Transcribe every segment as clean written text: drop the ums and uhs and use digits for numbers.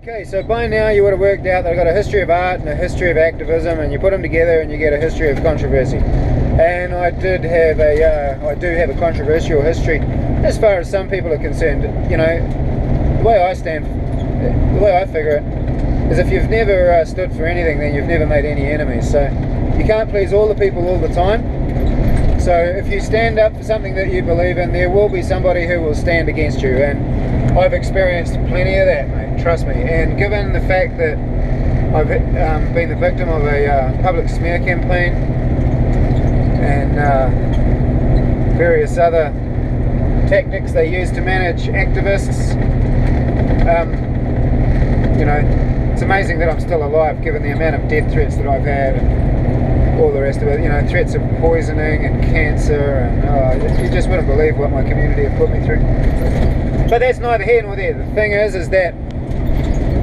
Okay, so by now you would have worked out that I've got a history of art and a history of activism, and you put them together and you get a history of controversy. And I do have a controversial history as far as some people are concerned. You know, the way I figure it is if you've never stood for anything, then you've never made any enemies. So you can't please all the people all the time. So if you stand up for something that you believe in, there will be somebody who will stand against you, and I've experienced plenty of that, mate, trust me. And given the fact that I've been the victim of a public smear campaign and various other tactics they use to manage activists, you know, it's amazing that I'm still alive given the amount of death threats that I've had and all the rest of it, you know, threats of poisoning and cancer, and you just wouldn't believe what my community have put me through. But that's neither here nor there. The thing is that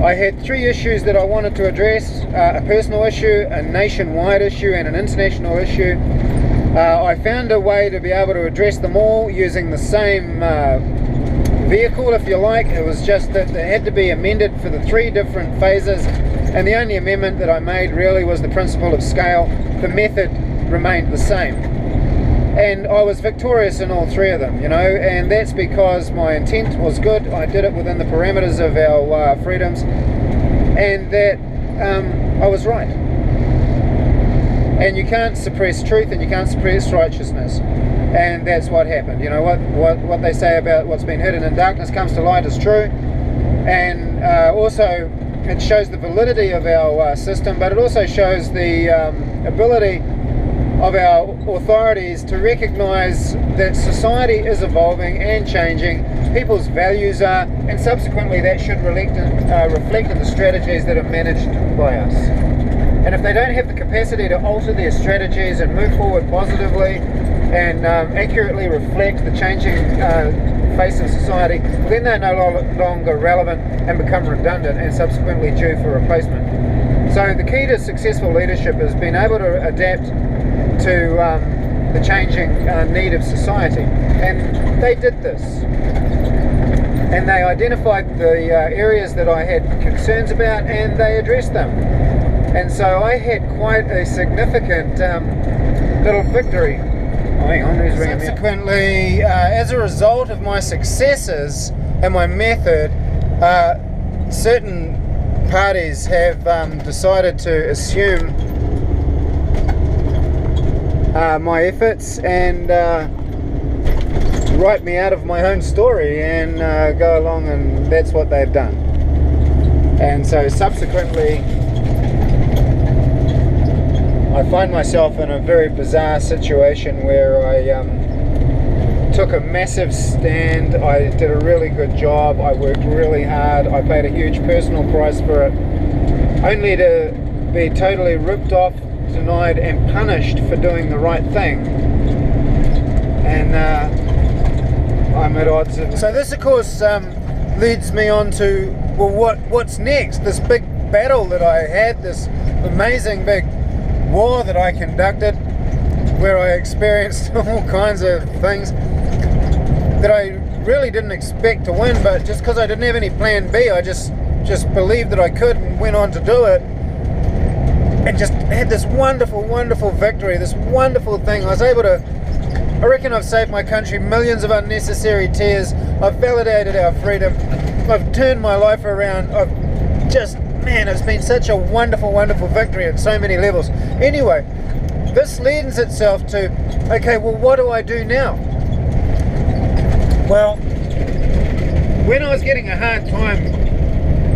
I had three issues that I wanted to address: a personal issue, a nationwide issue, and an international issue. I found a way to be able to address them all using the same vehicle, if you like. It was just that they had to be amended for the three different phases, and the only amendment that I made really was the principle of scale. The method remained the same, and I was victorious in all three of them, you know, and that's because my intent was good. I did it within the parameters of our freedoms, and that I was right. And you can't suppress truth, and you can't suppress righteousness, and that's what happened. You know, what they say about what's been hidden in darkness comes to light is true, and also it shows the validity of our system, but it also shows the ability of our authorities to recognize that society is evolving and changing, people's values are, and subsequently that should reflect in the strategies that are managed by us. And if they don't have the capacity to alter their strategies and move forward positively and accurately reflect the changing face of society, then they're no longer relevant and become redundant and subsequently due for replacement. So the key to successful leadership is being able to adapt to the changing need of society. And they did this. And they identified the areas that I had concerns about, and they addressed them. And so I had quite a significant little victory. Oh, hang on, who's ringing me up? Subsequently, as a result of my successes and my method, certain parties have decided to assume my efforts and write me out of my own story and go along, and that's what they've done. And so subsequently I find myself in a very bizarre situation where I took a massive stand. I did a really good job. I worked really hard. I paid a huge personal price for it, only to be totally ripped off, denied, and punished for doing the right thing. And I'm at odds. So this, of course, leads me on to, well, what's next? This big battle that I had, this amazing big war that I conducted, where I experienced all kinds of things that I really didn't expect to win, but just because I didn't have any plan B, I just believed that I could and went on to do it, and just had this wonderful, wonderful victory, this wonderful thing. I was able to, I reckon I've saved my country millions of unnecessary tears. I've validated our freedom. I've turned my life around. I've just, man, it's been such a wonderful, wonderful victory at so many levels. Anyway, this lends itself to, okay, well, what do I do now? Well, when I was getting a hard time,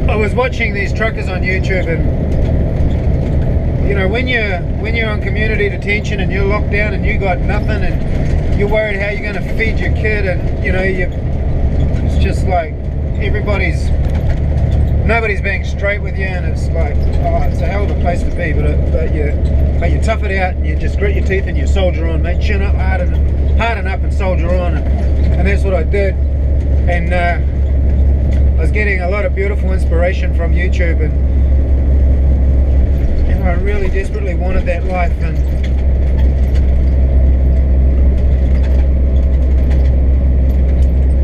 I was watching these truckers on YouTube, and you know, when you're on community detention and you're locked down and you got nothing and you're worried how you're going to feed your kid, and you know, it's just like nobody's being straight with you, and it's like, oh, it's a hell of a place to be, but you tough it out and you just grit your teeth and you soldier on, mate. Chin up, harden up and soldier on, and that's what I did. And I was getting a lot of beautiful inspiration from YouTube, and I really desperately wanted that life. And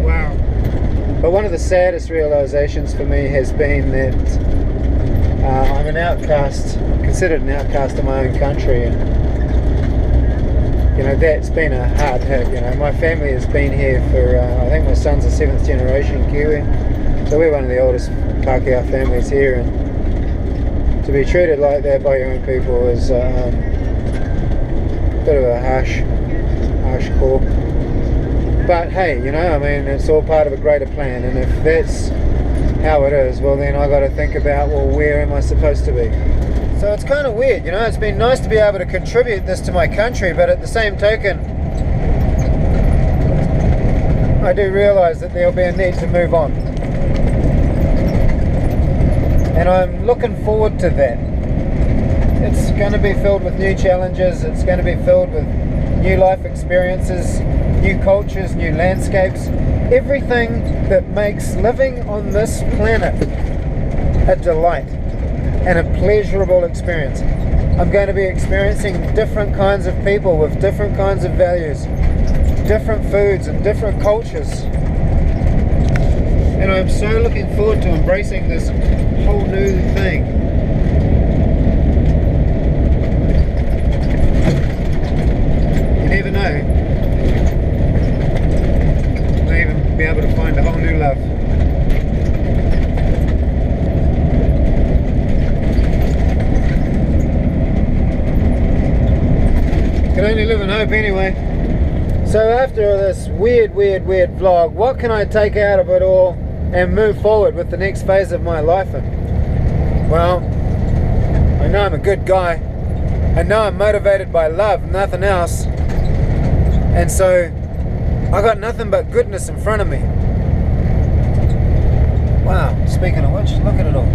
wow, But one of the saddest realizations for me has been that I'm an outcast, considered an outcast in my own country, and you know, that's been a hard hit. You know, my family has been here for, I think my son's a 7th generation Kiwi, so we're one of the oldest Pākehā families here, and to be treated like that by your own people is a bit of a harsh call. But hey, you know, I mean, it's all part of a greater plan, and if that's how it is, well then I got to think about, well, where am I supposed to be? So it's kind of weird, you know, it's been nice to be able to contribute this to my country, but at the same token, I do realise that there'll be a need to move on. And I'm looking forward to that. It's going to be filled with new challenges, it's going to be filled with new life experiences, new cultures, new landscapes, everything that makes living on this planet a delight and a pleasurable experience. I'm going to be experiencing different kinds of people with different kinds of values, different foods and different cultures. And I'm so looking forward to embracing this whole new thing. You never know. May even be able to find a whole new love. Can only live in hope anyway. So after this weird vlog, what can I take out of it all and move forward with the next phase of my life in? Well, I know I'm a good guy. I know I'm motivated by love, nothing else. And so I got nothing but goodness in front of me. Wow, speaking of which, look at it all.